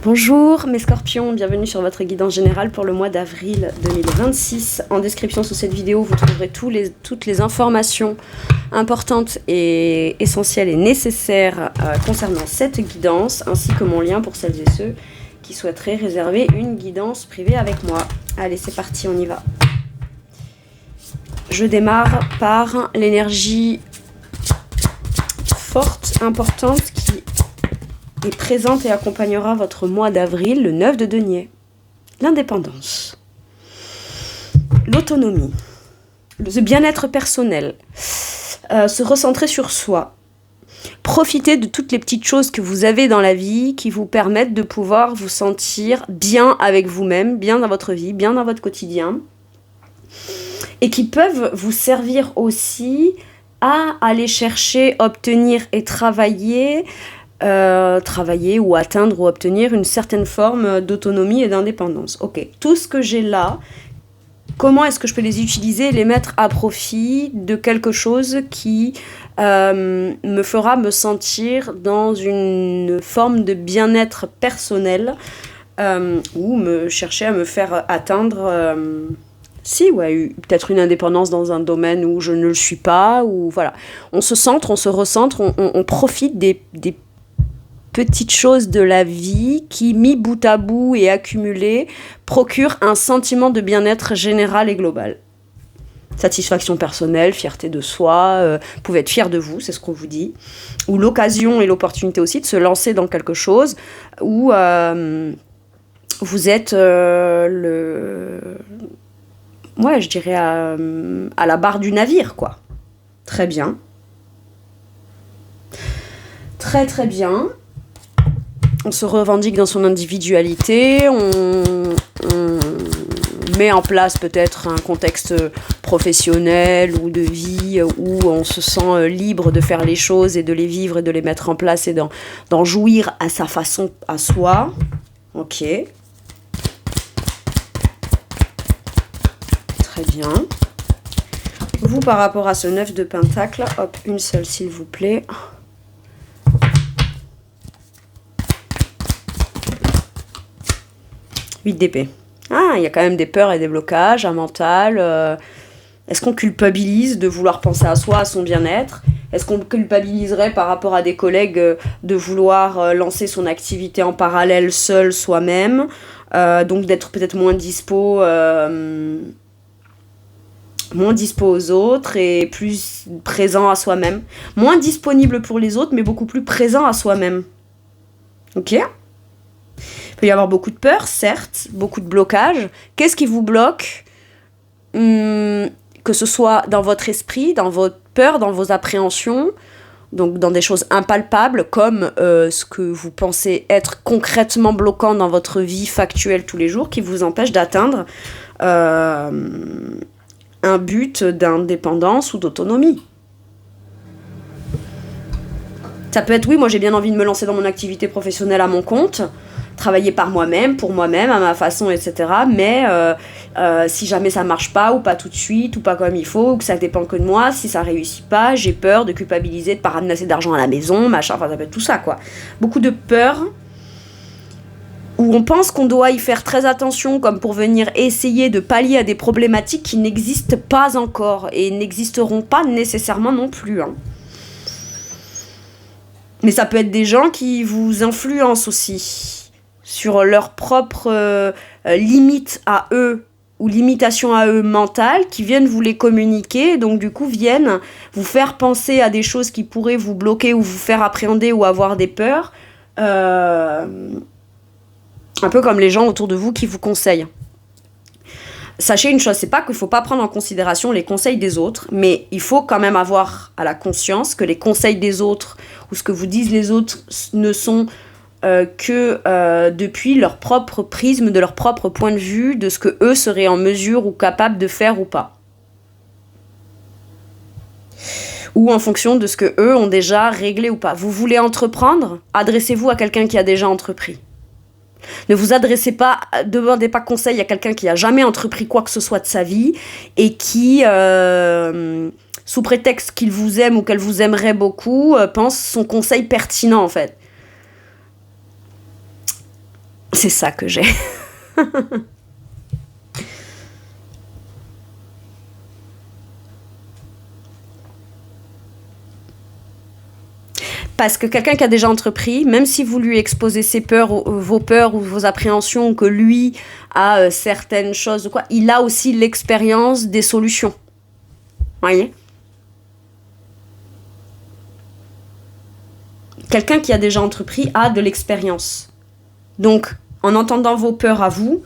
Bonjour mes scorpions, bienvenue sur votre guidance générale pour le mois d'avril 2026. En description sous cette vidéo, vous trouverez toutes les informations importantes et essentielles et nécessaires concernant cette guidance, ainsi que mon lien pour celles et ceux qui souhaiteraient réserver une guidance privée avec moi. Allez, c'est parti, on y va. Je démarre par l'énergie forte, importante, qui est présente et accompagnera votre mois d'avril, le 9 de denier. L'indépendance, l'autonomie, le bien-être personnel, se recentrer sur soi, profiter de toutes les petites choses que vous avez dans la vie qui vous permettent de pouvoir vous sentir bien avec vous-même, bien dans votre vie, bien dans votre quotidien, et qui peuvent vous servir aussi à aller chercher, obtenir et travailler ou atteindre ou obtenir une certaine forme d'autonomie et d'indépendance. Ok, tout ce que j'ai là, comment est-ce que je peux les utiliser et les mettre à profit de quelque chose qui me fera me sentir dans une forme de bien-être personnel ou me chercher à me faire atteindre peut-être une indépendance dans un domaine où je ne le suis pas, ou voilà. On se centre, on se recentre, on profite des petites choses de la vie qui, mis bout à bout et accumulées, procurent un sentiment de bien-être général et global. Satisfaction personnelle, fierté de soi, vous pouvez être fier de vous, c'est ce qu'on vous dit. Ou l'occasion et l'opportunité aussi de se lancer dans quelque chose où vous êtes je dirais à la barre du navire, quoi. Très bien. Très très bien. On se revendique dans son individualité, on met en place peut-être un contexte professionnel ou de vie où on se sent libre de faire les choses et de les vivre et de les mettre en place et d'en jouir à sa façon, à soi. Ok. Très bien. Vous, par rapport à ce 9 de Pentacle, hop, une seule s'il vous plaît. 8 d'épée. Ah, il y a quand même des peurs et des blocages, un mental. Est-ce qu'on culpabilise de vouloir penser à soi, à son bien-être ? Est-ce qu'on culpabiliserait par rapport à des collègues de vouloir lancer son activité en parallèle seul soi-même, donc d'être peut-être moins dispo aux autres et plus présent à soi-même. Moins disponible pour les autres, mais beaucoup plus présent à soi-même. Ok ? Il peut y avoir beaucoup de peur, certes, beaucoup de blocages. Qu'est-ce qui vous bloque ? Que ce soit dans votre esprit, dans votre peur, dans vos appréhensions, donc dans des choses impalpables, comme ce que vous pensez être concrètement bloquant dans votre vie factuelle tous les jours, qui vous empêche d'atteindre un but d'indépendance ou d'autonomie. Ça peut être, oui, moi j'ai bien envie de me lancer dans mon activité professionnelle à mon compte, travailler par moi-même, pour moi-même, à ma façon, etc. Mais si jamais ça marche pas, ou pas tout de suite, ou pas comme il faut, ou que ça dépend que de moi, si ça réussit pas, j'ai peur de culpabiliser, de pas ramener assez d'argent à la maison, machin, enfin ça peut être tout ça, quoi. Beaucoup de peur, où on pense qu'on doit y faire très attention, comme pour venir essayer de pallier à des problématiques qui n'existent pas encore, et n'existeront pas nécessairement non plus, hein. Mais ça peut être des gens qui vous influencent aussi sur leurs propres limites à eux ou limitations à eux mentales, qui viennent vous les communiquer, donc du coup viennent vous faire penser à des choses qui pourraient vous bloquer ou vous faire appréhender ou avoir des peurs, un peu comme les gens autour de vous qui vous conseillent. Sachez une chose, c'est pas qu'il faut pas prendre en considération les conseils des autres, mais il faut quand même avoir à la conscience que les conseils des autres ou ce que vous disent les autres ne sont que depuis leur propre prisme, de leur propre point de vue, de ce que eux seraient en mesure ou capables de faire ou pas. Ou en fonction de ce que eux ont déjà réglé ou pas. Vous voulez entreprendre ? Adressez-vous à quelqu'un qui a déjà entrepris. Ne vous adressez pas, demandez pas conseil à quelqu'un qui a jamais entrepris quoi que ce soit de sa vie et qui, sous prétexte qu'il vous aime ou qu'elle vous aimerait beaucoup, pense son conseil pertinent en fait. C'est ça que j'ai. Parce que quelqu'un qui a déjà entrepris, même si vous lui exposez ses peurs, vos peurs ou vos appréhensions, ou que lui a certaines choses, ou quoi, il a aussi l'expérience des solutions. Voyez ? Quelqu'un qui a déjà entrepris a de l'expérience. Donc, en entendant vos peurs à vous,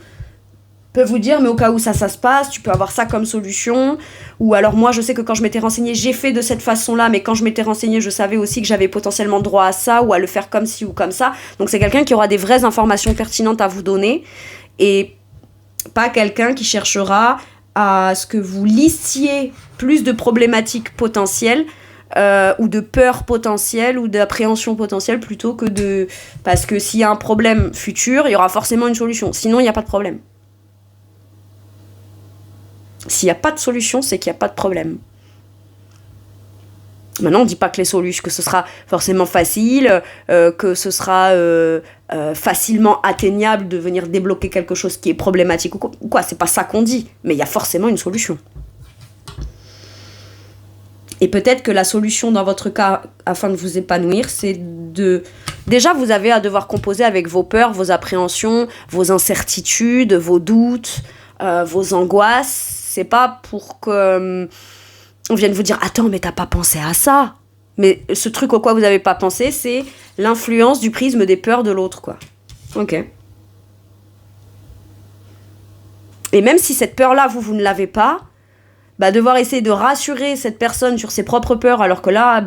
peut vous dire, mais au cas où ça se passe, tu peux avoir ça comme solution. Ou alors moi, je sais que quand je m'étais renseignée, j'ai fait de cette façon-là, mais quand je m'étais renseignée, je savais aussi que j'avais potentiellement droit à ça, ou à le faire comme ci ou comme ça. Donc c'est quelqu'un qui aura des vraies informations pertinentes à vous donner, et pas quelqu'un qui cherchera à ce que vous listiez plus de problématiques potentielles, ou de peurs potentielles, ou d'appréhension potentielle, plutôt que de... Parce que s'il y a un problème futur, il y aura forcément une solution. Sinon, il n'y a pas de problème. S'il n'y a pas de solution, c'est qu'il n'y a pas de problème. Maintenant, on ne dit pas que les solutions, que ce sera forcément facile, que ce sera facilement atteignable de venir débloquer quelque chose qui est problématique ou quoi. C'est pas ça qu'on dit, mais il y a forcément une solution. Et peut-être que la solution dans votre cas, afin de vous épanouir, c'est de... Déjà, vous avez à devoir composer avec vos peurs, vos appréhensions, vos incertitudes, vos doutes, vos angoisses. C'est pas pour que on vienne vous dire « Attends, mais t'as pas pensé à ça !» Mais ce truc au quoi vous avez pas pensé, c'est l'influence du prisme des peurs de l'autre, quoi. Ok. Et même si cette peur-là, vous ne l'avez pas, devoir essayer de rassurer cette personne sur ses propres peurs, alors que là,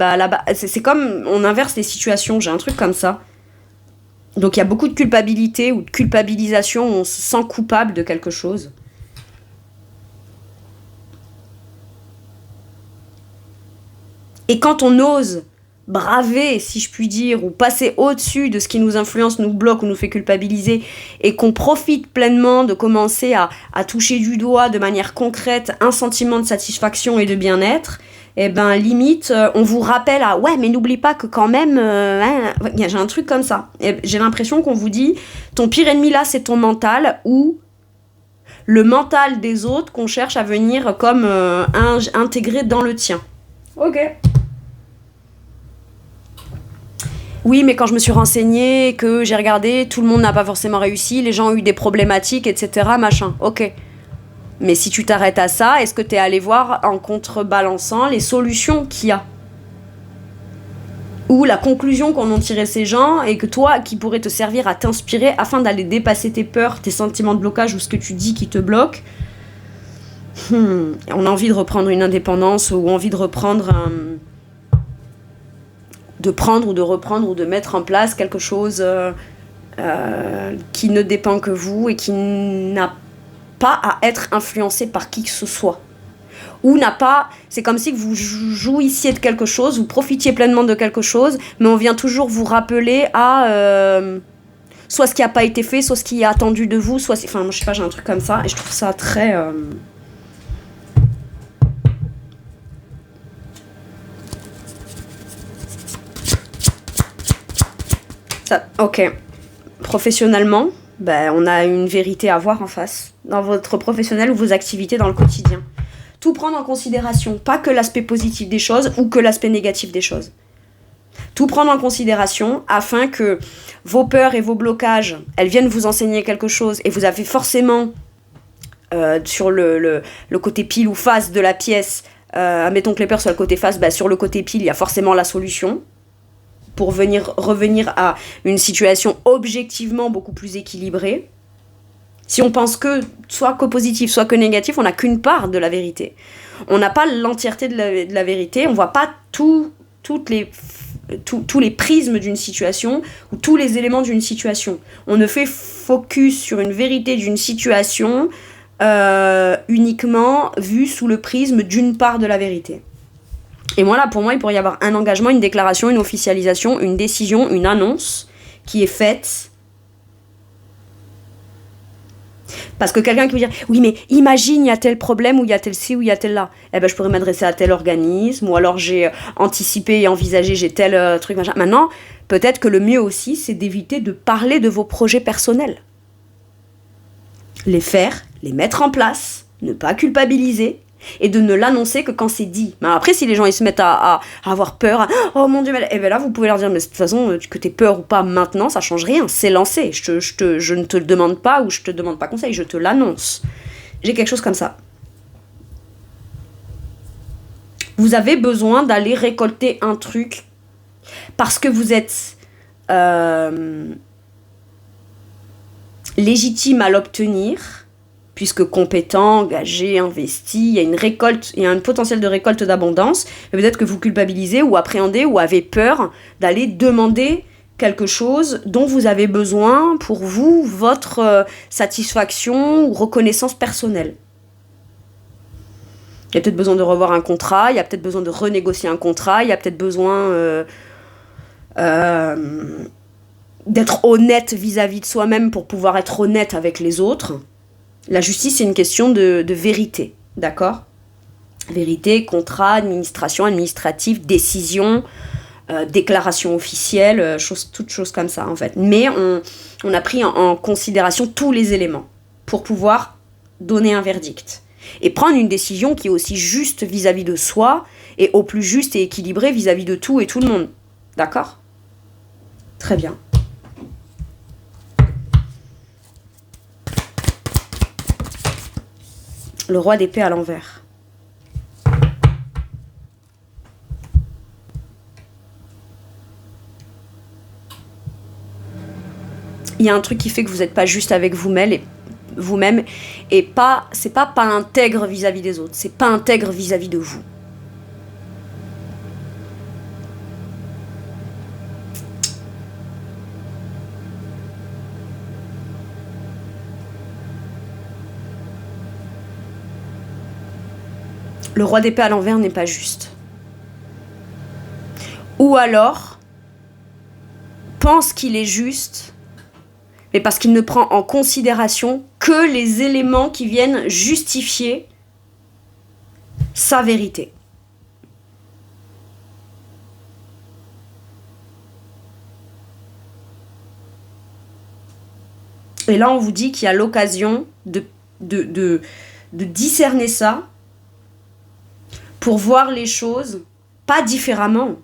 c'est comme on inverse les situations, j'ai un truc comme ça. Donc il y a beaucoup de culpabilité ou de culpabilisation, on se sent coupable de quelque chose. Et quand on ose braver, si je puis dire, ou passer au-dessus de ce qui nous influence, nous bloque ou nous fait culpabiliser, et qu'on profite pleinement de commencer à toucher du doigt de manière concrète un sentiment de satisfaction et de bien-être, limite, on vous rappelle à « Ouais, mais n'oublie pas que quand même... j'ai un truc comme ça. » Et j'ai l'impression qu'on vous dit « Ton pire ennemi là, c'est ton mental » ou le mental des autres qu'on cherche à venir comme intégrer dans le tien. Ok. Oui, mais quand je me suis renseignée, que j'ai regardé, tout le monde n'a pas forcément réussi, les gens ont eu des problématiques, etc., machin. Ok. Mais si tu t'arrêtes à ça, est-ce que tu es allé voir en contrebalançant les solutions qu'il y a ? Ou la conclusion qu'en ont tiré ces gens et que toi, qui pourrait te servir à t'inspirer afin d'aller dépasser tes peurs, tes sentiments de blocage ou ce que tu dis qui te bloque. On a envie de reprendre une indépendance ou envie de reprendre de prendre ou de reprendre ou de mettre en place quelque chose qui ne dépend que vous et qui n'a pas à être influencé par qui que ce soit. Ou n'a pas... C'est comme si vous jouissiez de quelque chose, vous profitiez pleinement de quelque chose, mais on vient toujours vous rappeler à... soit ce qui n'a pas été fait, soit ce qui est attendu de vous, soit... Enfin, moi, je sais pas, j'ai un truc comme ça, et je trouve ça très... Ok. Professionnellement, on a une vérité à voir en face, dans votre professionnel ou vos activités dans le quotidien. Tout prendre en considération, pas que l'aspect positif des choses ou que l'aspect négatif des choses. Tout prendre en considération afin que vos peurs et vos blocages, elles viennent vous enseigner quelque chose et vous avez forcément sur le côté pile ou face de la pièce, admettons que les peurs soient le côté face, sur le côté pile, il y a forcément la solution pour revenir à une situation objectivement beaucoup plus équilibrée. Si on pense que soit que positif, soit que négatif, on n'a qu'une part de la vérité. On n'a pas l'entièreté de la vérité, on ne voit pas tous les prismes d'une situation ou tous les éléments d'une situation. On ne fait focus sur une vérité d'une situation uniquement vue sous le prisme d'une part de la vérité. Et voilà, pour moi, il pourrait y avoir un engagement, une déclaration, une officialisation, une décision, une annonce qui est faite. Parce que quelqu'un qui veut dire « Oui, mais imagine, il y a tel problème, ou il y a tel ci, ou il y a tel là. » Je pourrais m'adresser à tel organisme, ou alors j'ai anticipé et envisagé, j'ai tel truc, machin. Maintenant, peut-être que le mieux aussi, c'est d'éviter de parler de vos projets personnels. les faire, les mettre en place, ne pas culpabiliser et de ne l'annoncer que quand c'est dit. Mais après, si les gens ils se mettent à avoir peur, oh mon Dieu, et bien là vous pouvez leur dire, mais de toute façon, que t'aies peur ou pas maintenant, ça change rien, c'est lancé. Je ne te le demande pas ou je te demande pas conseil, je te l'annonce. J'ai quelque chose comme ça. Vous avez besoin d'aller récolter un truc parce que vous êtes légitime à l'obtenir, puisque compétent, engagé, investi, il y a une récolte, il y a un potentiel de récolte d'abondance, mais peut-être que vous culpabilisez ou appréhendez ou avez peur d'aller demander quelque chose dont vous avez besoin pour vous, votre satisfaction ou reconnaissance personnelle. Il y a peut-être besoin de revoir un contrat, il y a peut-être besoin de renégocier un contrat, il y a peut-être besoin d'être honnête vis-à-vis de soi-même pour pouvoir être honnête avec les autres. La justice, c'est une question de vérité, d'accord ? Vérité, contrat, administration, administratif, décision, déclaration officielle, toutes choses comme ça, en fait. Mais on a pris en considération tous les éléments pour pouvoir donner un verdict. Et prendre une décision qui est aussi juste vis-à-vis de soi et au plus juste et équilibrée vis-à-vis de tout et tout le monde. D'accord ? Très bien. Le roi d'épée à l'envers. Il y a un truc qui fait que vous n'êtes pas juste avec vous-même et pas, c'est pas intègre vis-à-vis des autres, c'est pas intègre vis-à-vis de vous. Le roi d'épée à l'envers n'est pas juste. Ou alors, pense qu'il est juste, mais parce qu'il ne prend en considération que les éléments qui viennent justifier sa vérité. Et là, on vous dit qu'il y a l'occasion de discerner ça pour voir les choses, pas différemment,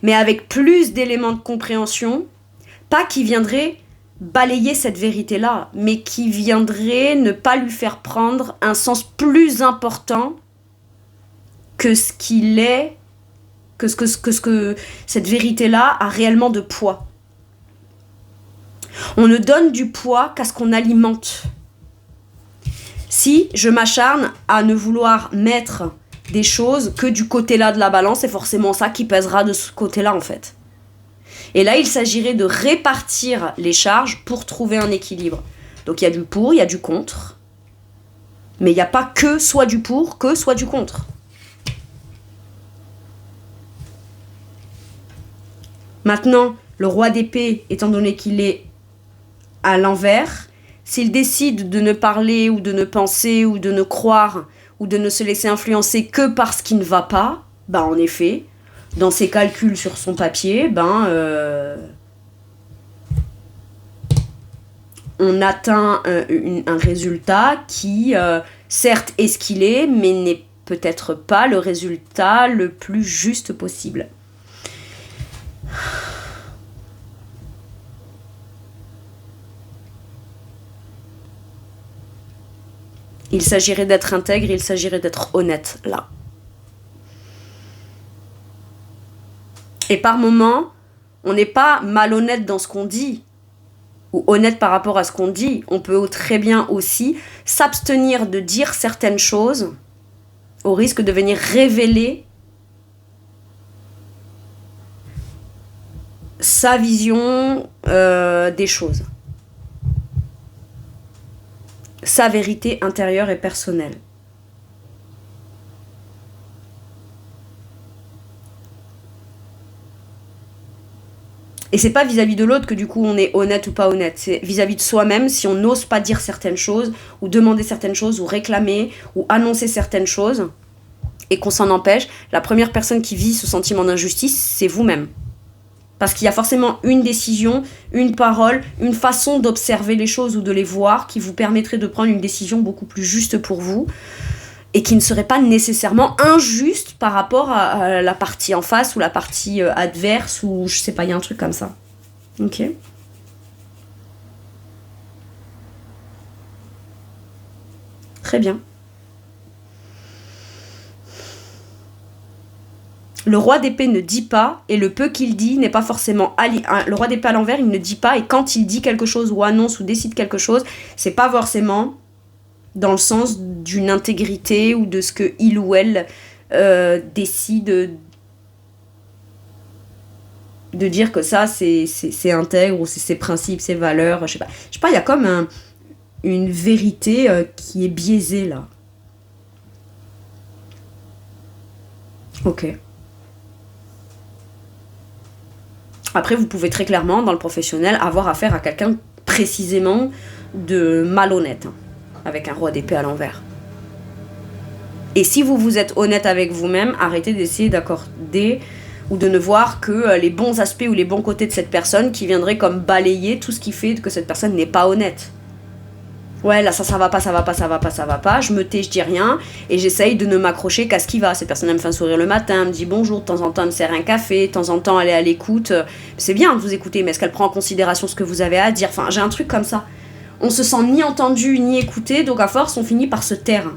mais avec plus d'éléments de compréhension, pas qui viendraient balayer cette vérité-là, mais qui viendraient ne pas lui faire prendre un sens plus important que ce qu'il est, que cette vérité-là a réellement de poids. On ne donne du poids qu'à ce qu'on alimente. Si je m'acharne à ne vouloir mettre des choses que du côté-là de la balance, c'est forcément ça qui pèsera de ce côté-là en fait. Et là, il s'agirait de répartir les charges pour trouver un équilibre. Donc il y a du pour, il y a du contre, mais il n'y a pas que soit du pour, que soit du contre. Maintenant, le roi d'épée, étant donné qu'il est à l'envers, s'il décide de ne parler ou de ne penser ou de ne croire ou de ne se laisser influencer que par ce qui ne va pas, ben en effet, dans ses calculs sur son papier, on atteint un résultat qui, certes, est ce qu'il est, mais n'est peut-être pas le résultat le plus juste possible. Il s'agirait d'être intègre, il s'agirait d'être honnête, là. Et par moments, on n'est pas malhonnête dans ce qu'on dit, ou honnête par rapport à ce qu'on dit. On peut très bien aussi s'abstenir de dire certaines choses, au risque de venir révéler sa vision des choses. Sa vérité intérieure et personnelle. Et c'est pas vis-à-vis de l'autre que du coup on est honnête ou pas honnête. C'est vis-à-vis de soi-même, si on n'ose pas dire certaines choses, ou demander certaines choses, ou réclamer, ou annoncer certaines choses, et qu'on s'en empêche, la première personne qui vit ce sentiment d'injustice, c'est vous-même. Parce qu'il y a forcément une décision, une parole, une façon d'observer les choses ou de les voir qui vous permettrait de prendre une décision beaucoup plus juste pour vous et qui ne serait pas nécessairement injuste par rapport à la partie en face ou la partie adverse ou je sais pas, il y a un truc comme ça. Ok. Très bien. Le roi d'épée ne dit pas, et le peu qu'il dit n'est pas forcément... Le roi d'épée à l'envers, il ne dit pas, et quand il dit quelque chose, ou annonce, ou décide quelque chose, c'est pas forcément dans le sens d'une intégrité, ou de ce que il ou elle décide de dire que ça, c'est intègre, ou c'est ses principes, ses valeurs, je sais pas. Je sais pas, il y a comme une vérité qui est biaisée, là. Ok. Après, vous pouvez très clairement, dans le professionnel, avoir affaire à quelqu'un précisément de malhonnête, hein, avec un roi d'épée à l'envers. Et si vous êtes honnête avec vous-même, arrêtez d'essayer d'accorder ou de ne voir que les bons aspects ou les bons côtés de cette personne qui viendraient comme balayer tout ce qui fait que cette personne n'est pas honnête. Ouais, là, ça va pas, je me tais, je dis rien, et j'essaye de ne m'accrocher qu'à ce qui va. Cette personne, elle me fait un sourire le matin, elle me dit bonjour, de temps en temps, elle me sert un café, de temps en temps, elle est à l'écoute. C'est bien de vous écouter, mais est-ce qu'elle prend en considération ce que vous avez à dire? Enfin, j'ai un truc comme ça. On se sent ni entendu, ni écouté, donc à force, on finit par se taire.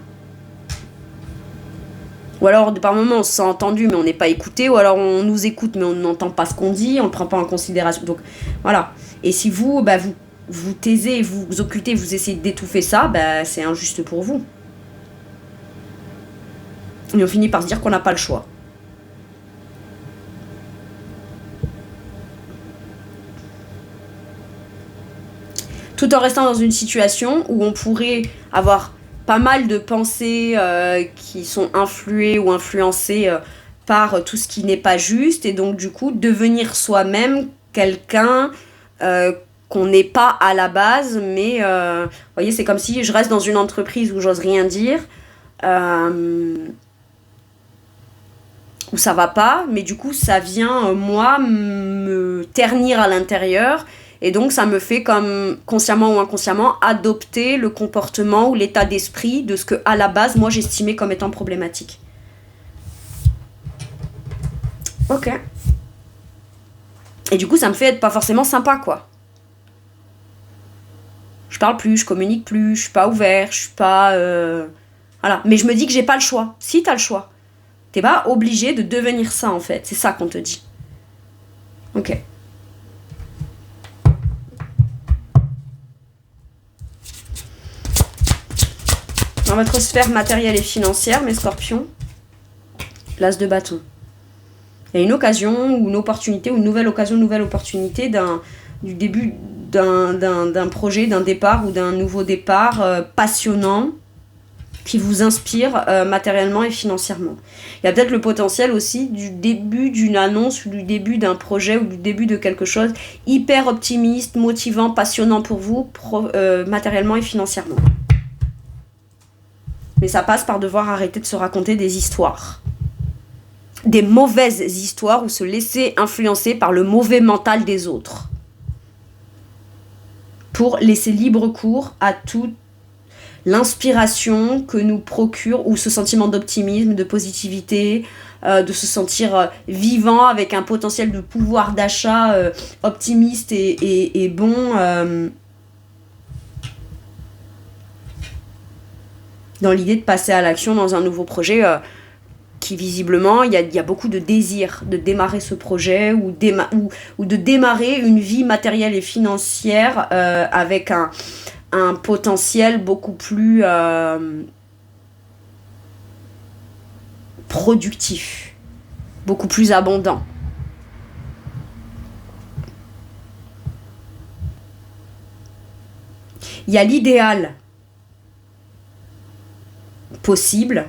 Ou alors, par moments, on se sent entendu, mais on n'est pas écouté, ou alors on nous écoute, mais on n'entend pas ce qu'on dit, on ne le prend pas en considération. Donc, voilà. Et si vous taisez, vous occultez, vous essayez d'étouffer ça, c'est injuste pour vous. Et on finit par se dire qu'on n'a pas le choix. Tout en restant dans une situation où on pourrait avoir pas mal de pensées qui sont influées ou influencées par tout ce qui n'est pas juste, et donc du coup devenir soi-même quelqu'un qu'on n'est pas à la base, mais vous voyez, c'est comme si je reste dans une entreprise où j'ose rien dire, où ça va pas, mais du coup ça vient moi me ternir à l'intérieur, et donc ça me fait comme consciemment ou inconsciemment adopter le comportement ou l'état d'esprit de ce que à la base moi j'estimais comme étant problématique. Ok. Et du coup ça me fait être pas forcément sympa, quoi. Je parle plus, je communique plus, je suis pas ouvert, je suis pas... Voilà. Mais je me dis que j'ai pas le choix. Si, t'as le choix. T'es pas obligé de devenir ça, en fait. C'est ça qu'on te dit. Ok. Dans votre sphère matérielle et financière, mes scorpions, l'as de bâton. Il y a une occasion, ou une opportunité, ou une nouvelle occasion, une nouvelle opportunité du début d'un projet, d'un départ ou d'un nouveau départ passionnant qui vous inspire matériellement et financièrement. Il y a peut-être le potentiel aussi du début d'une annonce ou du début d'un projet ou du début de quelque chose hyper optimiste, motivant, passionnant pour vous matériellement et financièrement. Mais ça passe par devoir arrêter de se raconter des histoires. Des mauvaises histoires ou se laisser influencer par le mauvais mental des autres. Pour laisser libre cours à toute l'inspiration que nous procure, ou ce sentiment d'optimisme, de positivité, de se sentir vivant avec un potentiel de pouvoir d'achat optimiste et bon, dans l'idée de passer à l'action dans un nouveau projet qui visiblement, il y a beaucoup de désir de démarrer ce projet ou de démarrer une vie matérielle et financière avec un potentiel beaucoup plus productif, beaucoup plus abondant. Il y a l'idéal possible,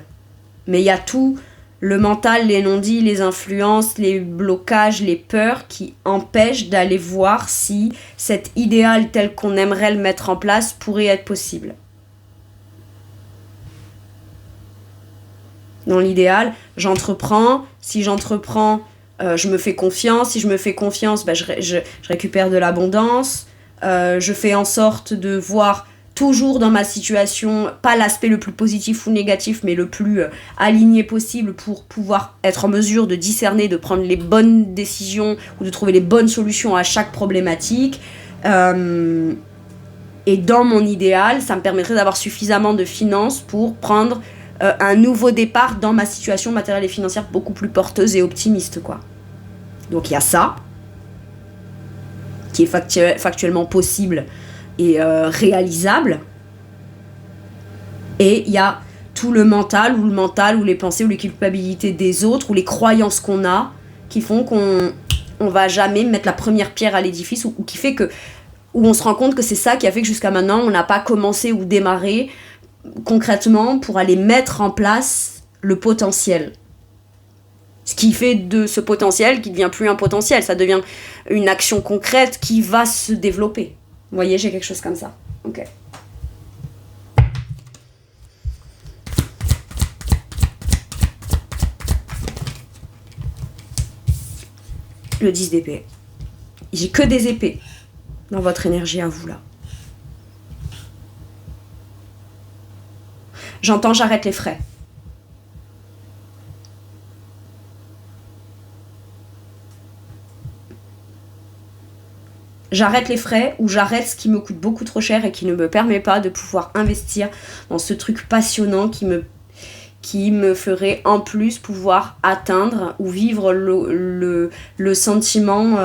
mais il y a tout le mental, les non-dits, les influences, les blocages, les peurs qui empêchent d'aller voir si cet idéal tel qu'on aimerait le mettre en place pourrait être possible. Dans l'idéal, j'entreprends. Si j'entreprends, Je me fais confiance. Si je me fais confiance, bah, je récupère de l'abondance. Je fais en sorte de voir toujours dans ma situation, pas l'aspect le plus positif ou négatif, mais le plus aligné possible pour pouvoir être en mesure de discerner, de prendre les bonnes décisions ou de trouver les bonnes solutions à chaque problématique. Et dans mon idéal, ça me permettrait d'avoir suffisamment de finances pour prendre un nouveau départ dans ma situation matérielle et financière beaucoup plus porteuse et optimiste, quoi. Donc il y a ça, qui est factuellement possible et réalisable. Et il y a tout le mental ou les pensées ou les culpabilités des autres ou les croyances qu'on a qui font qu'on va jamais mettre la première pierre à l'édifice ou qui fait que où on se rend compte que c'est ça qui a fait que jusqu'à maintenant on n'a pas commencé ou démarré concrètement pour aller mettre en place le potentiel. Ce qui fait de ce potentiel qui ne devient plus un potentiel, ça devient une action concrète qui va se développer. Vous voyez, j'ai quelque chose comme ça. Ok. Le 10 d'épée. J'ai que des épées dans votre énergie à vous là. J'entends j'arrête les frais. J'arrête les frais ou j'arrête ce qui me coûte beaucoup trop cher et qui ne me permet pas de pouvoir investir dans ce truc passionnant qui me ferait en plus pouvoir atteindre ou vivre le sentiment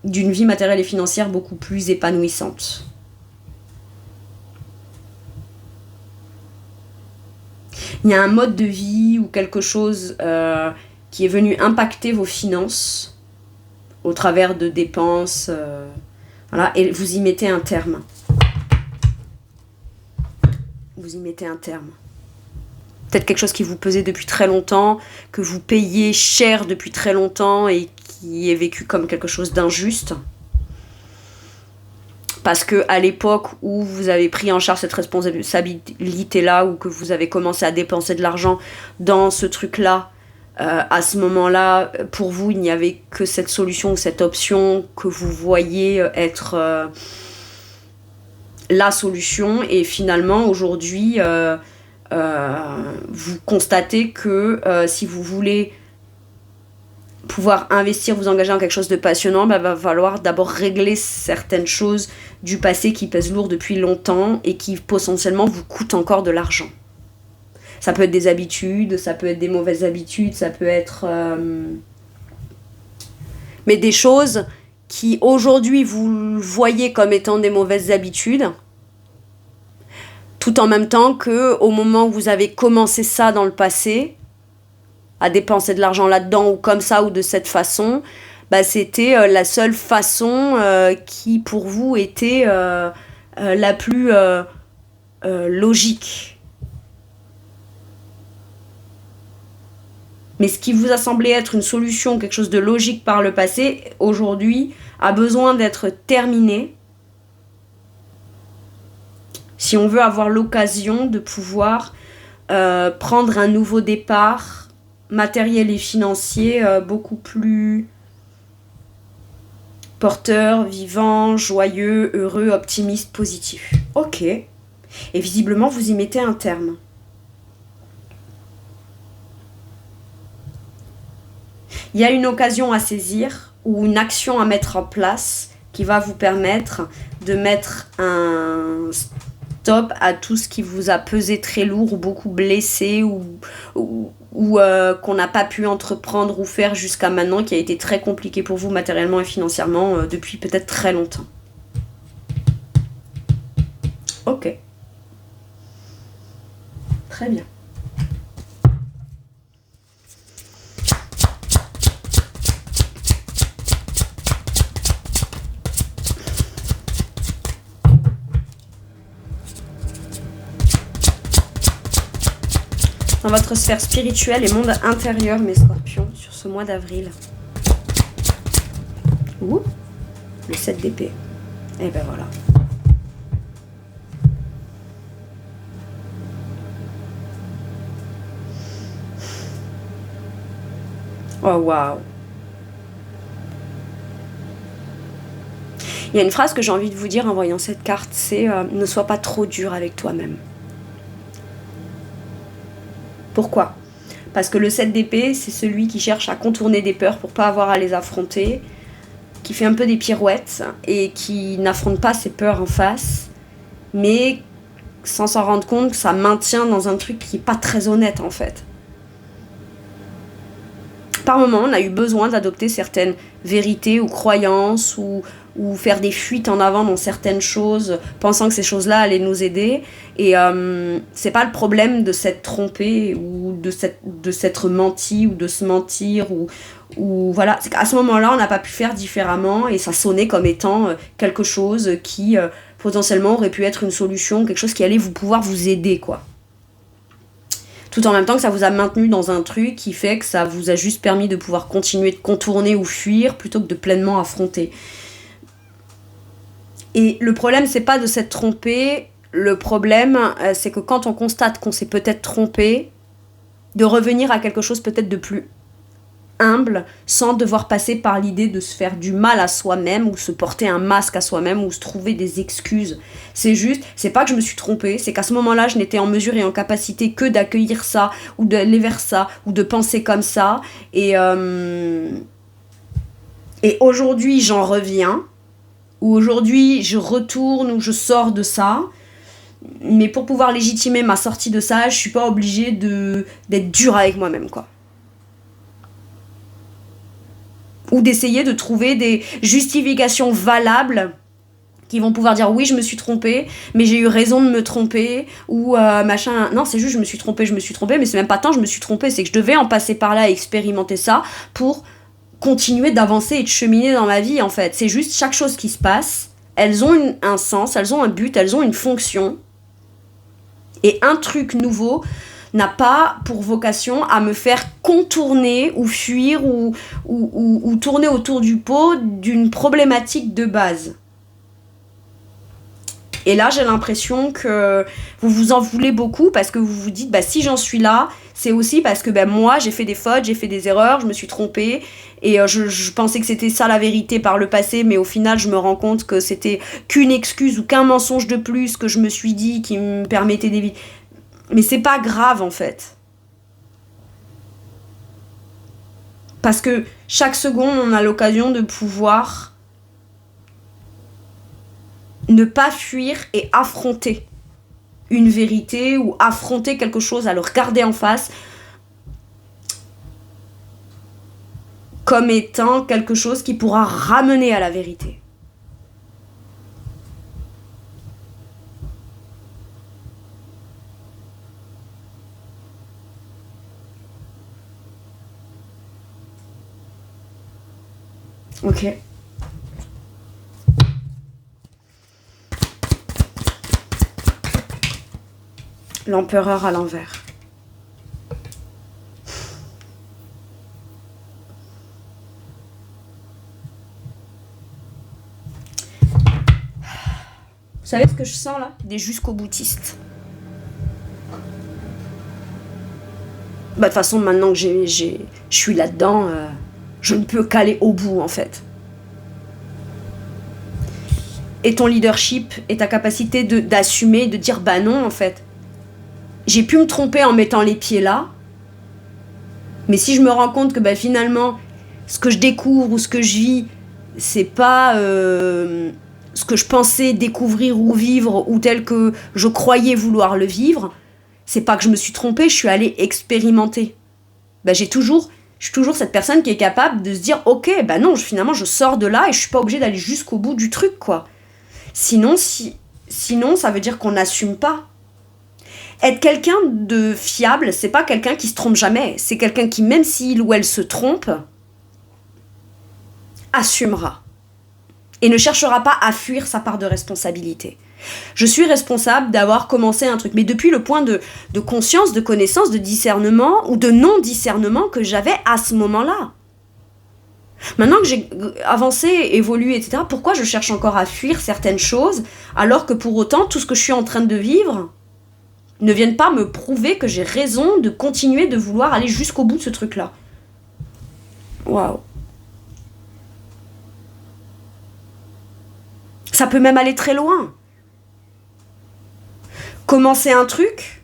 d'une vie matérielle et financière beaucoup plus épanouissante. Il y a un mode de vie ou quelque chose qui est venu impacter vos finances au travers de dépenses, voilà, et vous y mettez un terme. Vous y mettez un terme. Peut-être quelque chose qui vous pesait depuis très longtemps, que vous payez cher depuis très longtemps et qui est vécu comme quelque chose d'injuste. Parce que à l'époque où vous avez pris en charge cette responsabilité-là ou que vous avez commencé à dépenser de l'argent dans ce truc-là, à ce moment-là, pour vous, il n'y avait que cette solution ou cette option que vous voyez être la solution. Et finalement, aujourd'hui, vous constatez que si vous voulez pouvoir investir, vous engager dans quelque chose de passionnant, bah, va falloir d'abord régler certaines choses du passé qui pèsent lourd depuis longtemps et qui potentiellement vous coûtent encore de l'argent. Ça peut être des habitudes, ça peut être des mauvaises habitudes, ça peut être... mais des choses qui aujourd'hui vous voyez comme étant des mauvaises habitudes, tout en même temps qu'au moment où vous avez commencé ça dans le passé, à dépenser de l'argent là-dedans ou comme ça ou de cette façon, bah, c'était la seule façon qui pour vous était la plus logique. Mais ce qui vous a semblé être une solution, quelque chose de logique par le passé, aujourd'hui, a besoin d'être terminé si on veut avoir l'occasion de pouvoir prendre un nouveau départ matériel et financier beaucoup plus porteur, vivant, joyeux, heureux, optimiste, positif. Ok. Et visiblement, vous y mettez un terme. Il y a une occasion à saisir ou une action à mettre en place qui va vous permettre de mettre un stop à tout ce qui vous a pesé très lourd ou beaucoup blessé ou qu'on n'a pas pu entreprendre ou faire jusqu'à maintenant, qui a été très compliqué pour vous matériellement et financièrement depuis peut-être très longtemps. Ok. Très bien. Dans votre sphère spirituelle et monde intérieur, mes scorpions, sur ce mois d'avril. Ouh, le 7 d'épée. Et ben voilà. Oh waouh. Il y a une phrase que j'ai envie de vous dire en voyant cette carte, c'est ne sois pas trop dur avec toi-même. Pourquoi ? Parce que le 7 d'épée, c'est celui qui cherche à contourner des peurs pour pas avoir à les affronter, qui fait un peu des pirouettes et qui n'affronte pas ses peurs en face, mais sans s'en rendre compte, ça maintient dans un truc qui est pas très honnête en fait. Par moments, on a eu besoin d'adopter certaines vérités ou croyances ou faire des fuites en avant dans certaines choses, pensant que ces choses-là allaient nous aider. Et c'est pas le problème de s'être trompé ou de s'être menti ou de se mentir ou voilà. C'est qu'à ce moment-là, on n'a pas pu faire différemment et ça sonnait comme étant quelque chose qui potentiellement aurait pu être une solution, quelque chose qui allait pouvoir vous aider, quoi. Tout en même temps que ça vous a maintenu dans un truc qui fait que ça vous a juste permis de pouvoir continuer de contourner ou fuir plutôt que de pleinement affronter. Et le problème, c'est pas de s'être trompé, le problème, c'est que quand on constate qu'on s'est peut-être trompé, de revenir à quelque chose peut-être de plus humble, sans devoir passer par l'idée de se faire du mal à soi-même, ou se porter un masque à soi-même, ou se trouver des excuses. C'est juste, c'est pas que je me suis trompée, c'est qu'à ce moment-là, je n'étais en mesure et en capacité que d'accueillir ça, ou d'aller vers ça, ou de penser comme ça, et aujourd'hui, j'en reviens, ou aujourd'hui, je retourne, ou je sors de ça, mais pour pouvoir légitimer ma sortie de ça, je suis pas obligée d'être dure avec moi-même, quoi. Ou d'essayer de trouver des justifications valables qui vont pouvoir dire oui, je me suis trompée, mais j'ai eu raison de me tromper, ou machin. Non, c'est juste je me suis trompée, mais c'est même pas tant je me suis trompée, c'est que je devais en passer par là et expérimenter ça pour continuer d'avancer et de cheminer dans ma vie, en fait. C'est juste chaque chose qui se passe, elles ont un sens, elles ont un but, elles ont une fonction, et un truc nouveau n'a pas pour vocation à me faire contourner ou fuir ou tourner autour du pot d'une problématique de base. Et là, j'ai l'impression que vous vous en voulez beaucoup parce que vous vous dites, bah, si j'en suis là, c'est aussi parce que moi, j'ai fait des fautes, j'ai fait des erreurs, je me suis trompée et je pensais que c'était ça la vérité par le passé, mais au final, je me rends compte que c'était qu'une excuse ou qu'un mensonge de plus que je me suis dit qui me permettait d'éviter. Mais c'est pas grave en fait. Parce que chaque seconde, on a l'occasion de pouvoir ne pas fuir et affronter une vérité ou affronter quelque chose, à le regarder en face comme étant quelque chose qui pourra ramener à la vérité. Ok. L'empereur à l'envers. Vous savez ce que je sens là ? Des jusqu'au-boutistes. De toute façon, maintenant que je suis là-dedans, je ne peux qu'aller au bout en fait. Et ton leadership et ta capacité d'assumer, de dire bah non en fait. J'ai pu me tromper en mettant les pieds là, mais si je me rends compte que finalement, ce que je découvre ou ce que je vis, c'est pas ce que je pensais découvrir ou vivre ou tel que je croyais vouloir le vivre, c'est pas que je me suis trompée, je suis allée expérimenter. Je suis toujours cette personne qui est capable de se dire ok, non, finalement je sors de là et je suis pas obligée d'aller jusqu'au bout du truc, quoi. Sinon, ça veut dire qu'on n'assume pas. Être quelqu'un de fiable, c'est pas quelqu'un qui se trompe jamais. C'est quelqu'un qui, même s'il ou elle se trompe, assumera. Et ne cherchera pas à fuir sa part de responsabilité. Je suis responsable d'avoir commencé un truc. Mais depuis le point de conscience, de connaissance, de discernement ou de non-discernement que j'avais à ce moment-là. Maintenant que j'ai avancé, évolué, etc., pourquoi je cherche encore à fuir certaines choses alors que pour autant, tout ce que je suis en train de vivre ne viennent pas me prouver que j'ai raison de continuer de vouloir aller jusqu'au bout de ce truc-là. Waouh. Ça peut même aller très loin. Commencer un truc,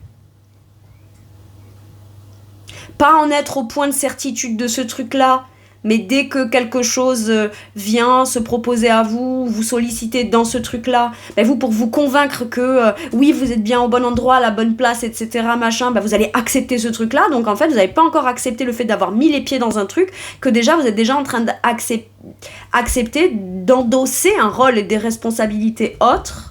pas en être au point de certitude de ce truc-là, mais dès que quelque chose vient se proposer à vous, vous solliciter dans ce truc-là, ben vous, pour vous convaincre que oui, vous êtes bien au bon endroit, à la bonne place, etc., machin, ben vous allez accepter ce truc-là. Donc en fait, vous n'avez pas encore accepté le fait d'avoir mis les pieds dans un truc, que déjà, vous êtes déjà en train d'accepter, d'endosser un rôle et des responsabilités autres.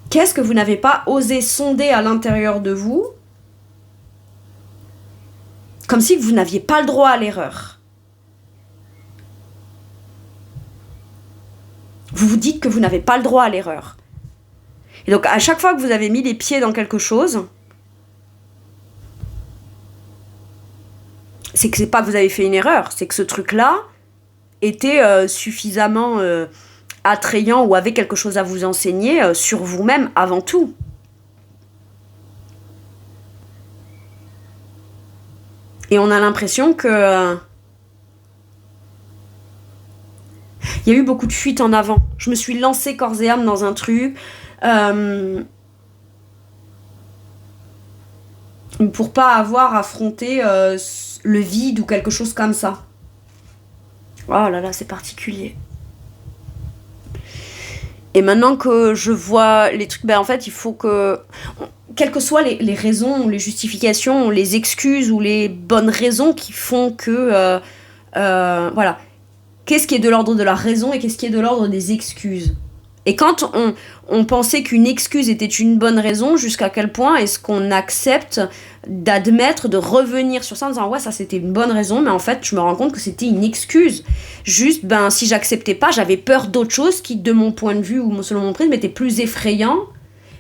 Qu'est-ce que vous n'avez pas osé sonder à l'intérieur de vous ? Comme si vous n'aviez pas le droit à l'erreur. Vous vous dites que vous n'avez pas le droit à l'erreur. Et donc, à chaque fois que vous avez mis les pieds dans quelque chose, c'est que c'est pas que vous avez fait une erreur, c'est que ce truc-là était suffisamment attrayant ou avait quelque chose à vous enseigner sur vous-même avant tout. Et on a l'impression que il y a eu beaucoup de fuites en avant. Je me suis lancée corps et âme dans un truc pour pas avoir affronté le vide ou quelque chose comme ça. Oh là là, c'est particulier. Et maintenant que je vois les trucs, ben en fait, il faut que... Quelles que soient les raisons, les justifications, les excuses ou les bonnes raisons qui font que... voilà. Qu'est-ce qui est de l'ordre de la raison et qu'est-ce qui est de l'ordre des excuses ? Et quand on pensait qu'une excuse était une bonne raison, jusqu'à quel point est-ce qu'on accepte d'admettre, de revenir sur ça en disant « Ouais, ça c'était une bonne raison, mais en fait, je me rends compte que c'était une excuse. » Juste, ben, si j'acceptais pas, j'avais peur d'autre chose qui, de mon point de vue ou selon mon prisme, était plus effrayant.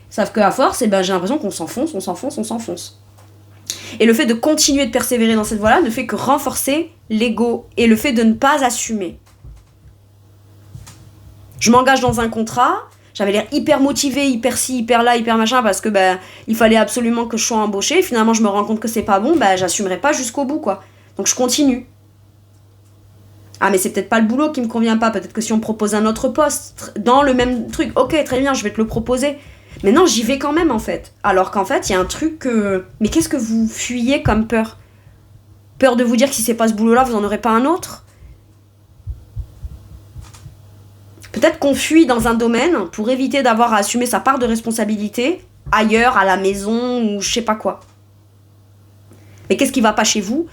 Sauf qu'à force, eh ben, j'ai l'impression qu'on s'enfonce. Et le fait de continuer de persévérer dans cette voie-là ne fait que renforcer l'ego et le fait de ne pas assumer. Je m'engage dans un contrat, j'avais l'air hyper motivée, hyper ci, hyper là, hyper machin, parce que ben, il fallait absolument que je sois embauchée. Finalement, je me rends compte que c'est pas bon, ben, j'assumerai pas jusqu'au bout, quoi. Donc je continue. Ah, mais c'est peut-être pas le boulot qui me convient pas. Peut-être que si on me propose un autre poste dans le même truc, ok, très bien, je vais te le proposer. Mais non, j'y vais quand même, en fait. Alors qu'en fait, il y a un truc que... Mais qu'est-ce que vous fuyez comme peur ? Peur de vous dire que si c'est pas ce boulot-là, vous en aurez pas un autre ? Peut-être qu'on fuit dans un domaine pour éviter d'avoir à assumer sa part de responsabilité ailleurs, à la maison ou je sais pas quoi. Mais qu'est-ce qui va pas chez vous ?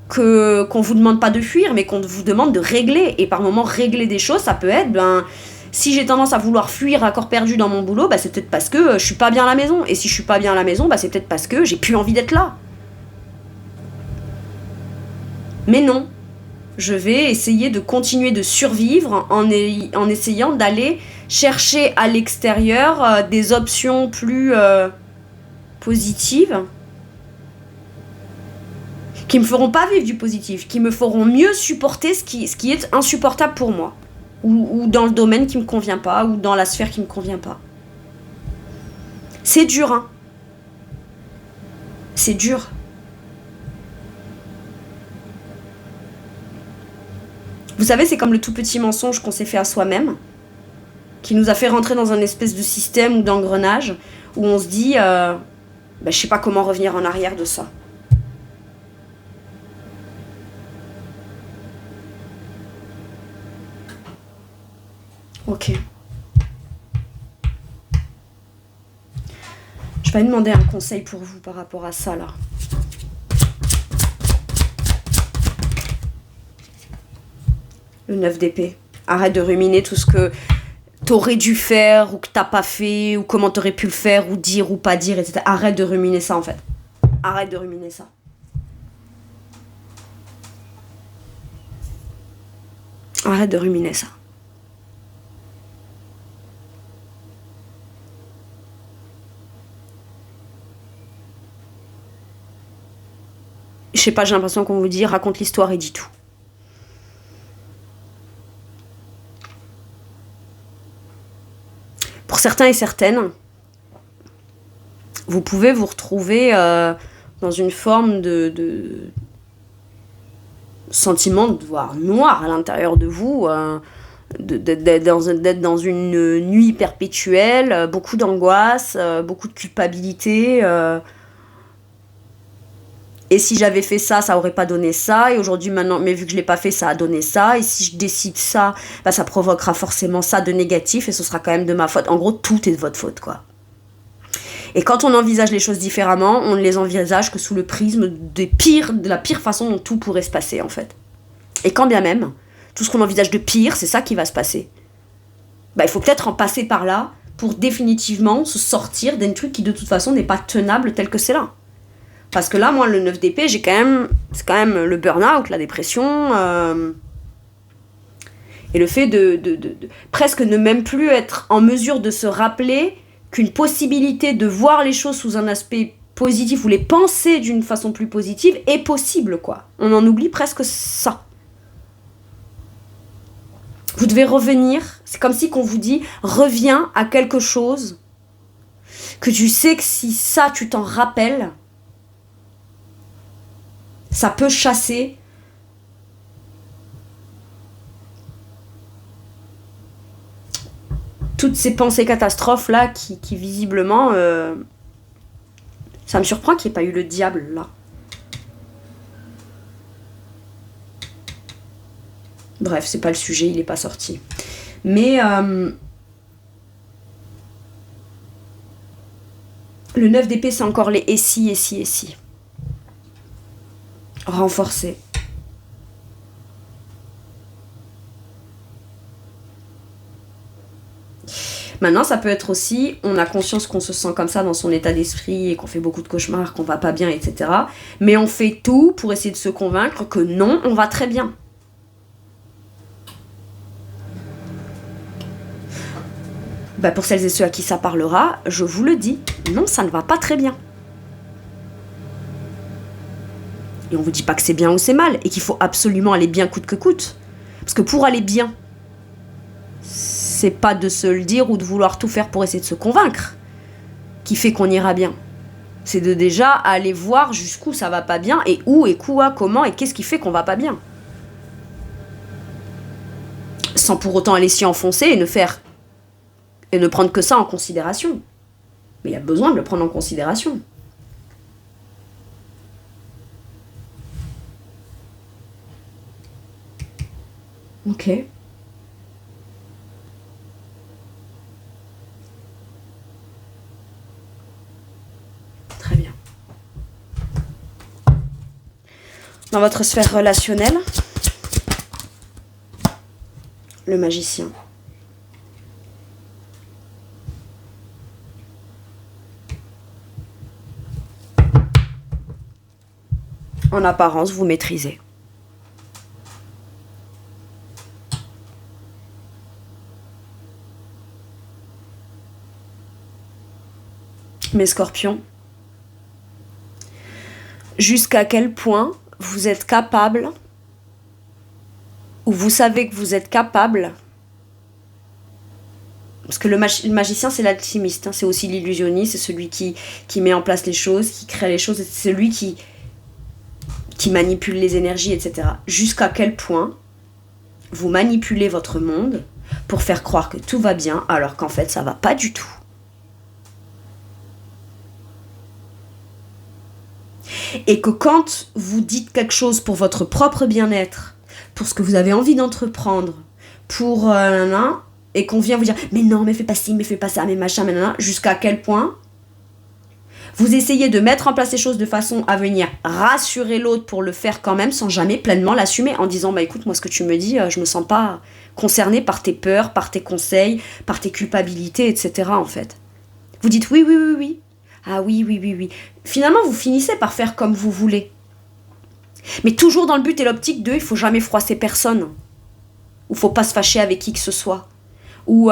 Qu'on vous demande pas de fuir, mais qu'on vous demande de régler. Et par moments, régler des choses, ça peut être... Ben, si j'ai tendance à vouloir fuir à corps perdu dans mon boulot, ben, c'est peut-être parce que je suis pas bien à la maison. Et si je suis pas bien à la maison, ben, c'est peut-être parce que j'ai plus envie d'être là. Mais non. Je vais essayer de continuer de survivre en essayant d'aller chercher à l'extérieur des options plus positives qui me feront pas vivre du positif, qui me feront mieux supporter ce qui est insupportable pour moi, ou dans le domaine qui me convient pas, ou dans la sphère qui me convient pas. C'est dur, hein. C'est dur. Vous savez, c'est comme le tout petit mensonge qu'on s'est fait à soi-même, qui nous a fait rentrer dans un espèce de système ou d'engrenage, où on se dit, ben, je sais pas comment revenir en arrière de ça. Ok. Je vais demander un conseil pour vous par rapport à ça, là. Le 9 d'épée. Arrête de ruminer tout ce que t'aurais dû faire ou que t'as pas fait ou comment t'aurais pu le faire ou dire ou pas dire, etc. Arrête de ruminer ça, en fait. Arrête de ruminer ça. Arrête de ruminer ça. Je sais pas, j'ai l'impression qu'on vous dit raconte l'histoire et dis tout. Pour certains et certaines, vous pouvez vous retrouver dans une forme sentiment de voir noir à l'intérieur de vous, d'être dans une nuit perpétuelle, beaucoup d'angoisse, beaucoup de culpabilité. Et si j'avais fait ça, ça aurait pas donné ça. Et aujourd'hui, maintenant, mais vu que je l'ai pas fait, ça a donné ça. Et si je décide ça, bah, ça provoquera forcément ça de négatif et ce sera quand même de ma faute. En gros, tout est de votre faute, quoi. Et quand on envisage les choses différemment, on ne les envisage que sous le prisme de la pire façon dont tout pourrait se passer, en fait. Et quand bien même, tout ce qu'on envisage de pire, c'est ça qui va se passer. Bah, il faut peut-être en passer par là pour définitivement se sortir d'un truc qui, de toute façon, n'est pas tenable tel que c'est là. Parce que là, moi, le 9 d'épée, c'est quand même le burn-out, la dépression, et le fait de presque ne même plus être en mesure de se rappeler qu'une possibilité de voir les choses sous un aspect positif ou les penser d'une façon plus positive est possible, quoi. On en oublie presque ça. Vous devez revenir, c'est comme si qu'on vous dit, reviens à quelque chose que tu sais que si ça, tu t'en rappelles, ça peut chasser toutes ces pensées catastrophes là qui visiblement... ça me surprend qu'il n'y ait pas eu le diable là. Bref, c'est pas le sujet, il n'est pas sorti. Mais le 9 d'épée, c'est encore les et si, et si, et si. Renforcer. Maintenant, ça peut être aussi, on a conscience qu'on se sent comme ça dans son état d'esprit et qu'on fait beaucoup de cauchemars, qu'on va pas bien, etc. Mais on fait tout pour essayer de se convaincre que non, on va très bien. Bah pour celles et ceux à qui ça parlera, je vous le dis, non, ça ne va pas très bien. Et on vous dit pas que c'est bien ou c'est mal, et qu'il faut absolument aller bien coûte que coûte. Parce que pour aller bien, c'est pas de se le dire ou de vouloir tout faire pour essayer de se convaincre qui fait qu'on ira bien. C'est de déjà aller voir jusqu'où ça va pas bien, et où, et quoi, comment, et qu'est-ce qui fait qu'on va pas bien. Sans pour autant aller s'y enfoncer et ne prendre que ça en considération. Mais il y a besoin de le prendre en considération. Ok. Très bien. Dans votre sphère relationnelle, le magicien. En apparence, vous maîtrisez. Mes scorpions, jusqu'à quel point vous êtes capable, ou vous savez que vous êtes capable, parce que le magicien c'est l'alchimiste, hein, c'est aussi l'illusionniste, c'est celui qui met en place les choses, qui crée les choses, c'est celui qui manipule les énergies, etc. Jusqu'à quel point vous manipulez votre monde pour faire croire que tout va bien alors qu'en fait ça va pas du tout. Et que quand vous dites quelque chose pour votre propre bien-être, pour ce que vous avez envie d'entreprendre, pour et qu'on vient vous dire mais non, mais fais pas ci, mais fais pas ça, mais machin, mais nanana, jusqu'à quel point vous essayez de mettre en place les choses de façon à venir rassurer l'autre pour le faire quand même sans jamais pleinement l'assumer en disant bah écoute, moi ce que tu me dis, je me sens pas concernée par tes peurs, par tes conseils, par tes culpabilités, etc. en fait. Vous dites oui, oui, oui, oui. Ah oui, oui, oui, oui. Finalement, vous finissez par faire comme vous voulez. Mais toujours dans le but et l'optique de il faut jamais froisser personne. Ou faut pas se fâcher avec qui que ce soit. Ou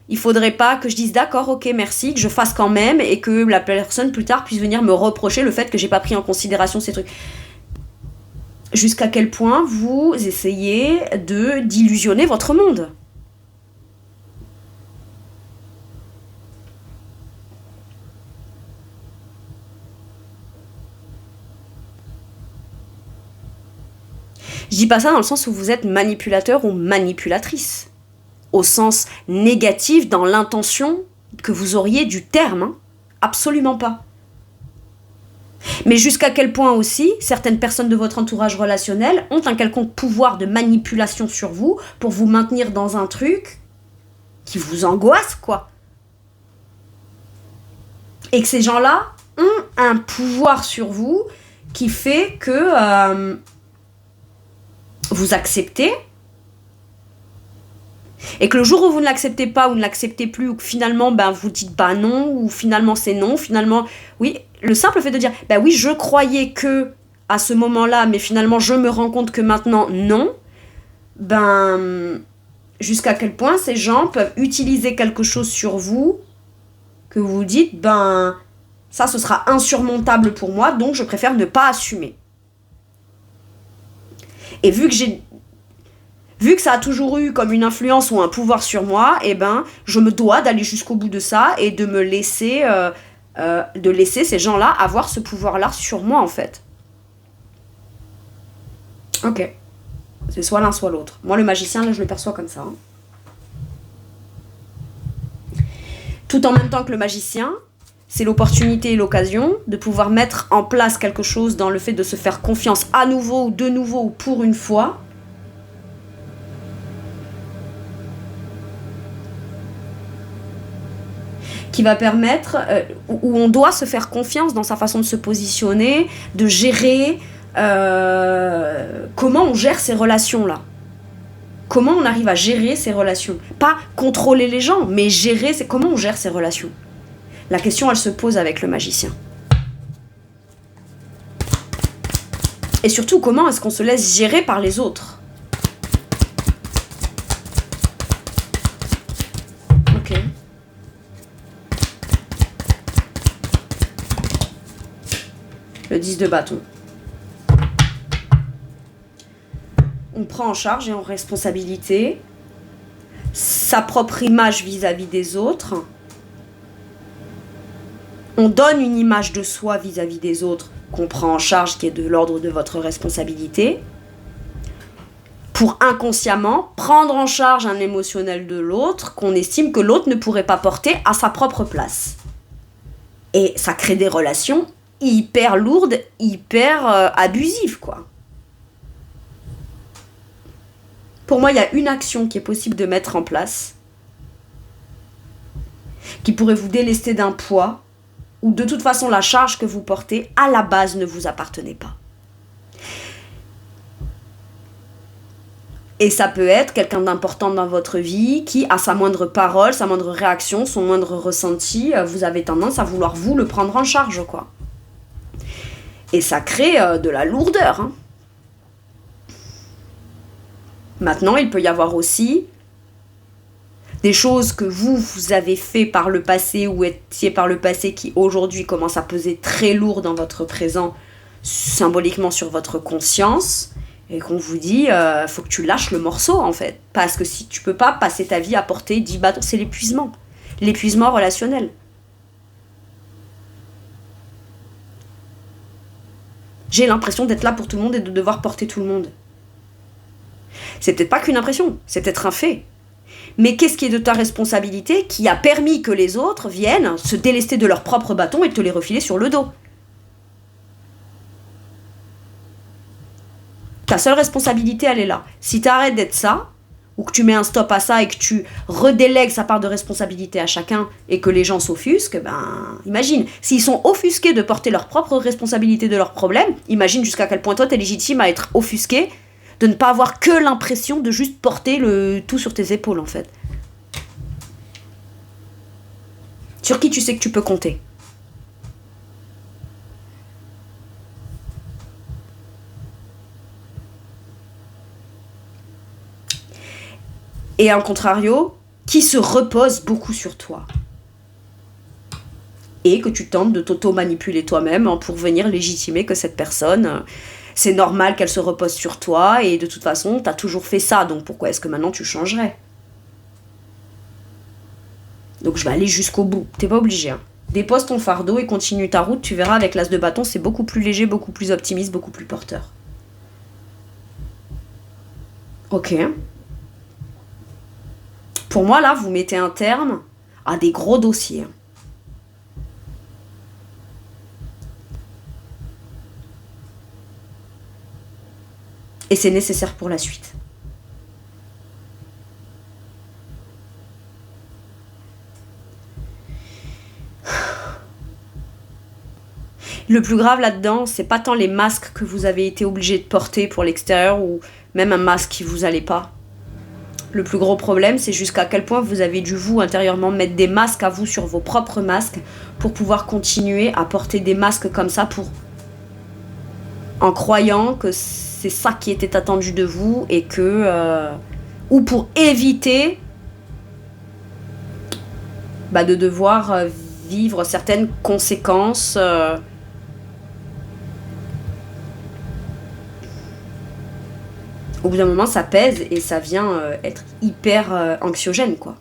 il faudrait pas que je dise d'accord, ok, merci, que je fasse quand même et que la personne plus tard puisse venir me reprocher le fait que j'ai pas pris en considération ces trucs. Jusqu'à quel point vous essayez d'illusionner votre monde. Je dis pas ça dans le sens où vous êtes manipulateur ou manipulatrice, au sens négatif dans l'intention que vous auriez du terme, hein. Absolument pas. Mais jusqu'à quel point aussi certaines personnes de votre entourage relationnel ont un quelconque pouvoir de manipulation sur vous pour vous maintenir dans un truc qui vous angoisse, quoi. Et que ces gens-là ont un pouvoir sur vous qui fait que vous acceptez, et que le jour où vous ne l'acceptez pas ou ne l'acceptez plus, ou que finalement vous dites non, ou finalement c'est non, finalement oui, le simple fait de dire oui, je croyais que à ce moment-là, mais finalement je me rends compte que maintenant non, jusqu'à quel point ces gens peuvent utiliser quelque chose sur vous que vous dites ça ce sera insurmontable pour moi, donc je préfère ne pas assumer. Et vu que ça a toujours eu comme une influence ou un pouvoir sur moi, je me dois d'aller jusqu'au bout de ça et de me laisser, de laisser ces gens-là avoir ce pouvoir-là sur moi, en fait. Ok. C'est soit l'un, soit l'autre. Moi, le magicien, là, je le perçois comme ça. Hein. Tout en même temps que le magicien, c'est l'opportunité et l'occasion de pouvoir mettre en place quelque chose dans le fait de se faire confiance à nouveau ou de nouveau ou pour une fois. Qui va permettre, où on doit se faire confiance dans sa façon de se positionner, de gérer, comment on gère ces relations-là. Comment on arrive à gérer ces relations. Pas contrôler les gens, mais gérer, comment on gère ces relations. La question, elle se pose avec le magicien. Et surtout, comment est-ce qu'on se laisse gérer par les autres ? Ok. Le 10 de bâton. On prend en charge et en responsabilité sa propre image vis-à-vis des autres. On donne une image de soi vis-à-vis des autres qu'on prend en charge, qui est de l'ordre de votre responsabilité, pour inconsciemment prendre en charge un émotionnel de l'autre qu'on estime que l'autre ne pourrait pas porter à sa propre place. Et ça crée des relations hyper lourdes, hyper abusives, quoi. Pour moi, il y a une action qui est possible de mettre en place qui pourrait vous délester d'un poids où de toute façon la charge que vous portez à la base ne vous appartenait pas. Et ça peut être quelqu'un d'important dans votre vie qui, à sa moindre parole, sa moindre réaction, son moindre ressenti, vous avez tendance à vouloir vous le prendre en charge, quoi. Et ça crée de la lourdeur, hein. Maintenant, il peut y avoir aussi des choses que vous avez fait par le passé ou étiez par le passé qui aujourd'hui commencent à peser très lourd dans votre présent, symboliquement sur votre conscience, et qu'on vous dit faut que tu lâches le morceau en fait, parce que si tu peux pas passer ta vie à porter 10 bâtons, c'est l'épuisement relationnel. J'ai l'impression d'être là pour tout le monde et de devoir porter tout le monde. C'est peut-être pas qu'une impression, c'est peut-être un fait. Mais qu'est-ce qui est de ta responsabilité qui a permis que les autres viennent se délester de leur propre bâton et te les refiler sur le dos ? Ta seule responsabilité, elle est là. Si tu arrêtes d'être ça, ou que tu mets un stop à ça et que tu redélègues sa part de responsabilité à chacun et que les gens s'offusquent, imagine. S'ils sont offusqués de porter leur propre responsabilité de leurs problèmes, imagine jusqu'à quel point toi t'es légitime à être offusqué de ne pas avoir que l'impression de juste porter le tout sur tes épaules, en fait. Sur qui tu sais que tu peux compter ? Et à contrario, qui se repose beaucoup sur toi ? Et que tu tentes de t'auto-manipuler toi-même pour venir légitimer que cette personne... c'est normal qu'elle se repose sur toi et de toute façon, t'as toujours fait ça, donc pourquoi est-ce que maintenant tu changerais ? Donc je vais aller jusqu'au bout, t'es pas obligé. Hein. Dépose ton fardeau et continue ta route, tu verras avec l'as de bâton, c'est beaucoup plus léger, beaucoup plus optimiste, beaucoup plus porteur. Ok. Pour moi, là, vous mettez un terme à des gros dossiers. Et c'est nécessaire pour la suite. Le plus grave là-dedans, c'est pas tant les masques que vous avez été obligé de porter pour l'extérieur ou même un masque qui vous allait pas. Le plus gros problème, c'est jusqu'à quel point vous avez dû, vous, intérieurement, mettre des masques à vous sur vos propres masques pour pouvoir continuer à porter des masques comme ça en croyant que c'est ça qui était attendu de vous et que... ou pour éviter de devoir vivre certaines conséquences... Au bout d'un moment, ça pèse et ça vient être hyper anxiogène, quoi.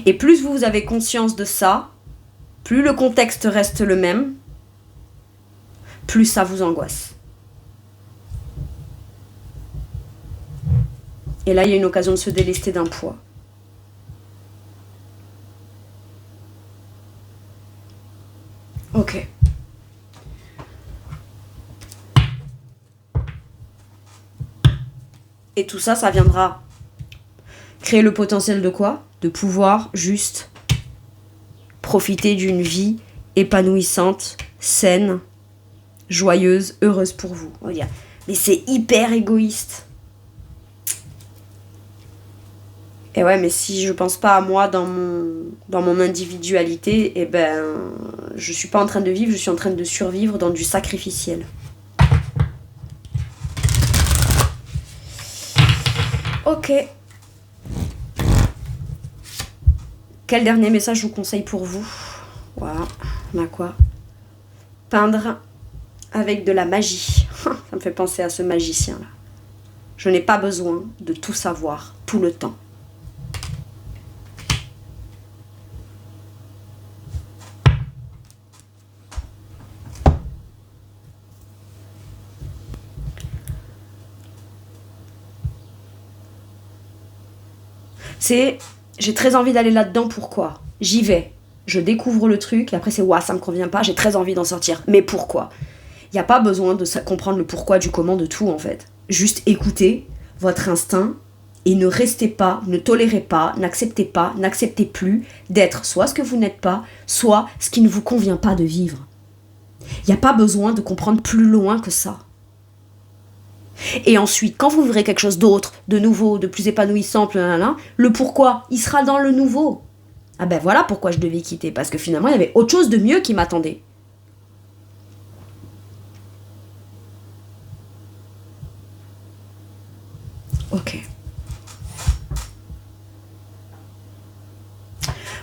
Et plus vous avez conscience de ça, plus le contexte reste le même, plus ça vous angoisse. Et là, il y a une occasion de se délester d'un poids. Ok. Et tout ça, ça viendra créer le potentiel de quoi ? De pouvoir juste profiter d'une vie épanouissante, saine, joyeuse, heureuse pour vous. On va dire. Mais c'est hyper égoïste. Et ouais, mais si je pense pas à moi dans mon individualité, eh ben, je suis pas en train de vivre, je suis en train de survivre dans du sacrificiel. Ok. Quel dernier message je vous conseille pour vous ? Voilà, on a quoi ? Peindre avec de la magie. Ça me fait penser à ce magicien-là. Je n'ai pas besoin de tout savoir tout le temps. J'ai très envie d'aller là-dedans, pourquoi ? J'y vais, je découvre le truc, et après c'est « ça me convient pas, j'ai très envie d'en sortir ». Mais pourquoi ? Il n'y a pas besoin de comprendre le pourquoi du comment de tout, en fait. Juste écoutez votre instinct et ne restez pas, ne tolérez pas, n'acceptez plus d'être soit ce que vous n'êtes pas, soit ce qui ne vous convient pas de vivre. Il n'y a pas besoin de comprendre plus loin que ça. Et ensuite, quand vous verrez quelque chose d'autre, de nouveau, de plus épanouissant, le pourquoi, il sera dans le nouveau. Ah ben voilà pourquoi je devais quitter, parce que finalement, il y avait autre chose de mieux qui m'attendait. Ok.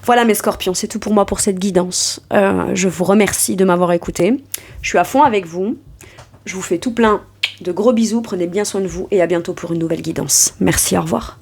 Voilà mes scorpions, c'est tout pour moi pour cette guidance. Je vous remercie de m'avoir écouté. Je suis à fond avec vous. Je vous fais tout plein de gros bisous, prenez bien soin de vous et à bientôt pour une nouvelle guidance. Merci, au revoir.